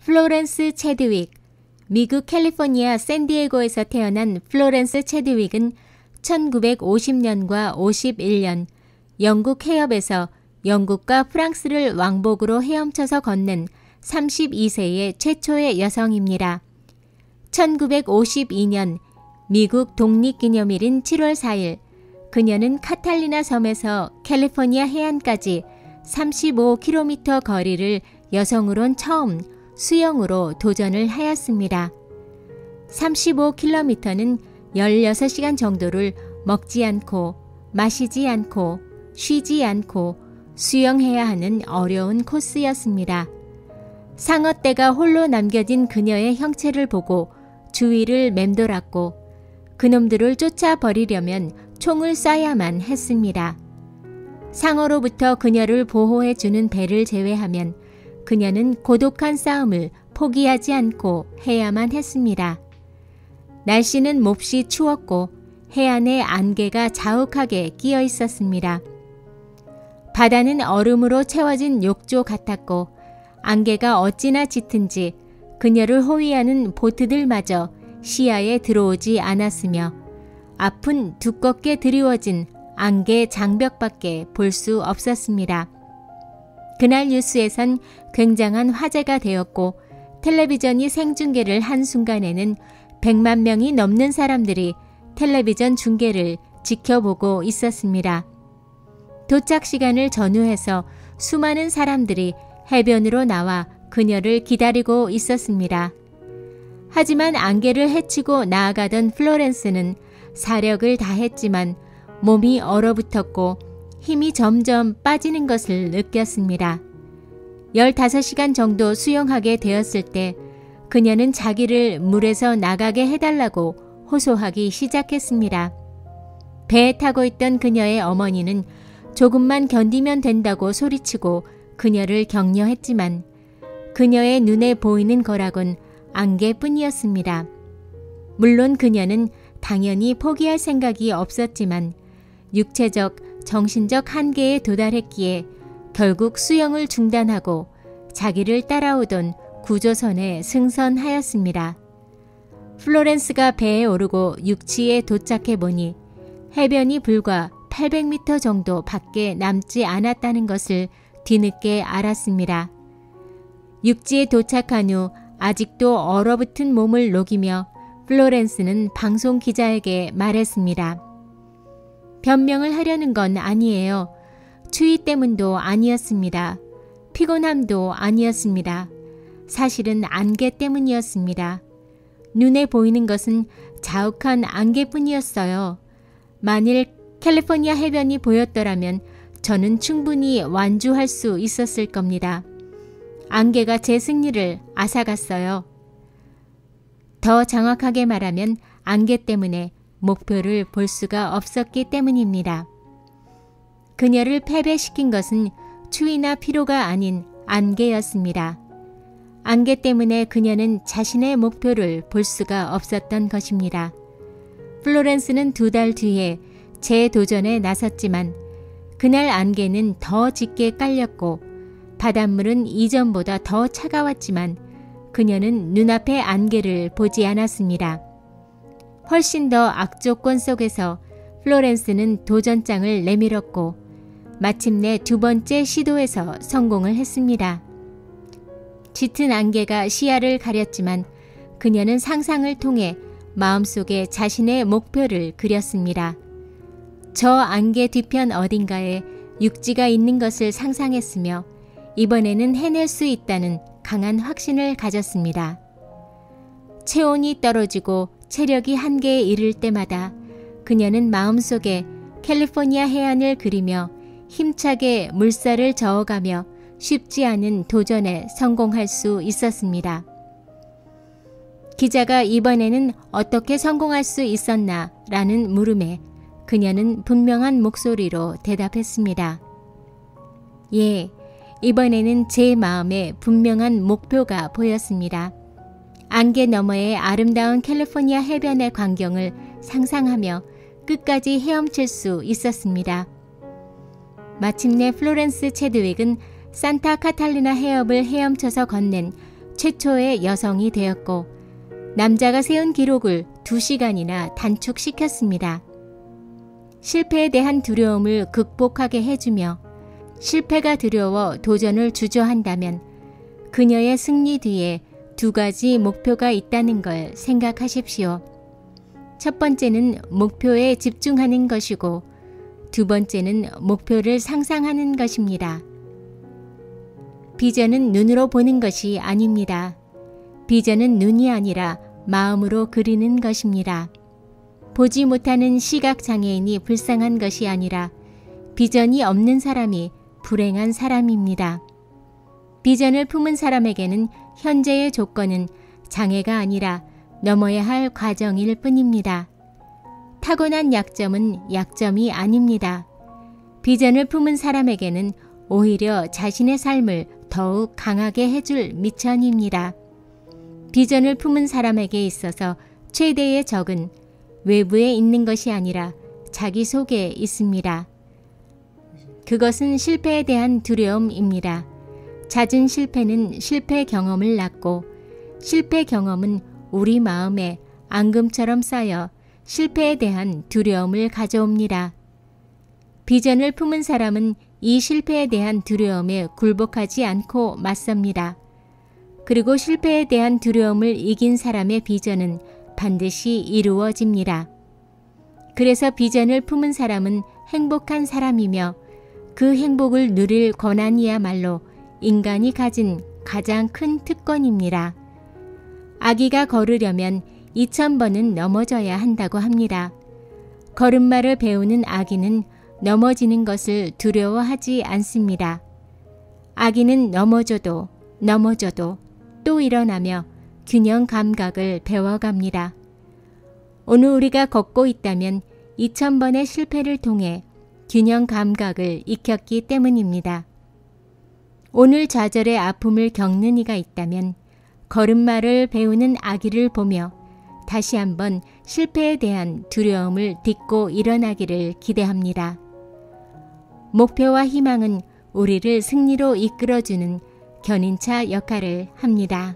플로렌스 체드윅. 미국 캘리포니아 샌디에고에서 태어난 플로렌스 체드윅은 1950년과 51년 영국 해협에서 영국과 프랑스를 왕복으로 헤엄쳐서 건넨 32세의 최초의 여성입니다. 1952년 미국 독립기념일인 7월 4일 그녀는 카탈리나 섬에서 캘리포니아 해안까지 35km 거리를 여성으론 처음 수영으로 도전을 하였습니다. 35km는 16시간 정도를 먹지 않고 마시지 않고 쉬지 않고 수영해야 하는 어려운 코스였습니다. 상어떼가 홀로 남겨진 그녀의 형체를 보고 주위를 맴돌았고 그놈들을 쫓아버리려면 총을 쏴야만 했습니다. 상어로부터 그녀를 보호해주는 배를 제외하면 그녀는 고독한 싸움을 포기하지 않고 해야만 했습니다. 날씨는 몹시 추웠고 해안에 안개가 자욱하게 끼어 있었습니다. 바다는 얼음으로 채워진 욕조 같았고 안개가 어찌나 짙은지 그녀를 호위하는 보트들마저 시야에 들어오지 않았으며 앞은 두껍게 드리워진 안개 장벽밖에 볼 수 없었습니다. 그날 뉴스에선 굉장한 화제가 되었고 텔레비전이 생중계를 한 순간에는 100만 명이 넘는 사람들이 텔레비전 중계를 지켜보고 있었습니다. 도착 시간을 전후해서 수많은 사람들이 해변으로 나와 그녀를 기다리고 있었습니다. 하지만 안개를 헤치고 나아가던 플로렌스는 사력을 다했지만 몸이 얼어붙었고 힘이 점점 빠지는 것을 느꼈습니다. 15시간 정도 수영하게 되었을 때 그녀는 자기를 물에서 나가게 해달라고 호소하기 시작했습니다. 배에 타고 있던 그녀의 어머니는 조금만 견디면 된다고 소리치고 그녀를 격려했지만 그녀의 눈에 보이는 거라곤 안개뿐이었습니다. 물론 그녀는 당연히 포기할 생각이 없었지만 육체적, 정신적 한계에 도달했기에 결국 수영을 중단하고 자기를 따라오던 구조선에 승선하였습니다. 플로렌스가 배에 오르고 육지에 도착해 보니 해변이 불과 800m 정도 밖에 남지 않았다는 것을 뒤늦게 알았습니다. 육지에 도착한 후 아직도 얼어붙은 몸을 녹이며 플로렌스는 방송 기자에게 말했습니다. 변명을 하려는 건 아니에요. 추위 때문도 아니었습니다. 피곤함도 아니었습니다. 사실은 안개 때문이었습니다. 눈에 보이는 것은 자욱한 안개뿐이었어요. 만일 캘리포니아 해변이 보였더라면 저는 충분히 완주할 수 있었을 겁니다. 안개가 제 승리를 앗아갔어요. 더 정확하게 말하면 안개 때문에 목표를 볼 수가 없었기 때문입니다. 그녀를 패배시킨 것은 추위나 피로가 아닌 안개였습니다. 안개 때문에 그녀는 자신의 목표를 볼 수가 없었던 것입니다. 플로렌스는 2달 뒤에 재도전에 나섰지만 그날 안개는 더 짙게 깔렸고 바닷물은 이전보다 더 차가웠지만 그녀는 눈앞의 안개를 보지 않았습니다. 훨씬 더 악조건 속에서 플로렌스는 도전장을 내밀었고 마침내 2번째 시도에서 성공을 했습니다. 짙은 안개가 시야를 가렸지만 그녀는 상상을 통해 마음속에 자신의 목표를 그렸습니다. 저 안개 뒤편 어딘가에 육지가 있는 것을 상상했으며 이번에는 해낼 수 있다는 강한 확신을 가졌습니다. 체온이 떨어지고 체력이 한계에 이를 때마다 그녀는 마음속에 캘리포니아 해안을 그리며 힘차게 물살을 저어가며 쉽지 않은 도전에 성공할 수 있었습니다. 기자가 이번에는 어떻게 성공할 수 있었나? 라는 물음에 그녀는 분명한 목소리로 대답했습니다. 예, 이번에는 제 마음에 분명한 목표가 보였습니다. 안개 너머의 아름다운 캘리포니아 해변의 광경을 상상하며 끝까지 헤엄칠 수 있었습니다. 마침내 플로렌스 체드윅은 산타 카탈리나 해협을 헤엄쳐서 건넨 최초의 여성이 되었고 남자가 세운 기록을 2시간이나 단축시켰습니다. 실패에 대한 두려움을 극복하게 해주며 실패가 두려워 도전을 주저한다면 그녀의 승리 뒤에 2가지 목표가 있다는 걸 생각하십시오. 첫 번째는 목표에 집중하는 것이고 2번째는 목표를 상상하는 것입니다. 비전은 눈으로 보는 것이 아닙니다. 비전은 눈이 아니라 마음으로 그리는 것입니다. 보지 못하는 시각장애인이 불쌍한 것이 아니라 비전이 없는 사람이 불행한 사람입니다. 비전을 품은 사람에게는 현재의 조건은 장애가 아니라 넘어야 할 과정일 뿐입니다. 타고난 약점은 약점이 아닙니다. 비전을 품은 사람에게는 오히려 자신의 삶을 더욱 강하게 해줄 미천입니다. 비전을 품은 사람에게 있어서 최대의 적은 외부에 있는 것이 아니라 자기 속에 있습니다. 그것은 실패에 대한 두려움입니다. 잦은 실패는 실패 경험을 낳고 실패 경험은 우리 마음에 앙금처럼 쌓여 실패에 대한 두려움을 가져옵니다. 비전을 품은 사람은 이 실패에 대한 두려움에 굴복하지 않고 맞섭니다. 그리고 실패에 대한 두려움을 이긴 사람의 비전은 반드시 이루어집니다. 그래서 비전을 품은 사람은 행복한 사람이며 그 행복을 누릴 권한이야말로 인간이 가진 가장 큰 특권입니다. 아기가 걸으려면 2000번은 넘어져야 한다고 합니다. 걸음마를 배우는 아기는 넘어지는 것을 두려워하지 않습니다. 아기는 넘어져도 또 일어나며 균형 감각을 배워갑니다. 오늘 우리가 걷고 있다면 2000번의 실패를 통해 균형 감각을 익혔기 때문입니다. 오늘 좌절의 아픔을 겪는 이가 있다면 걸음마를 배우는 아기를 보며 다시 한번 실패에 대한 두려움을 딛고 일어나기를 기대합니다. 목표와 희망은 우리를 승리로 이끌어주는 견인차 역할을 합니다.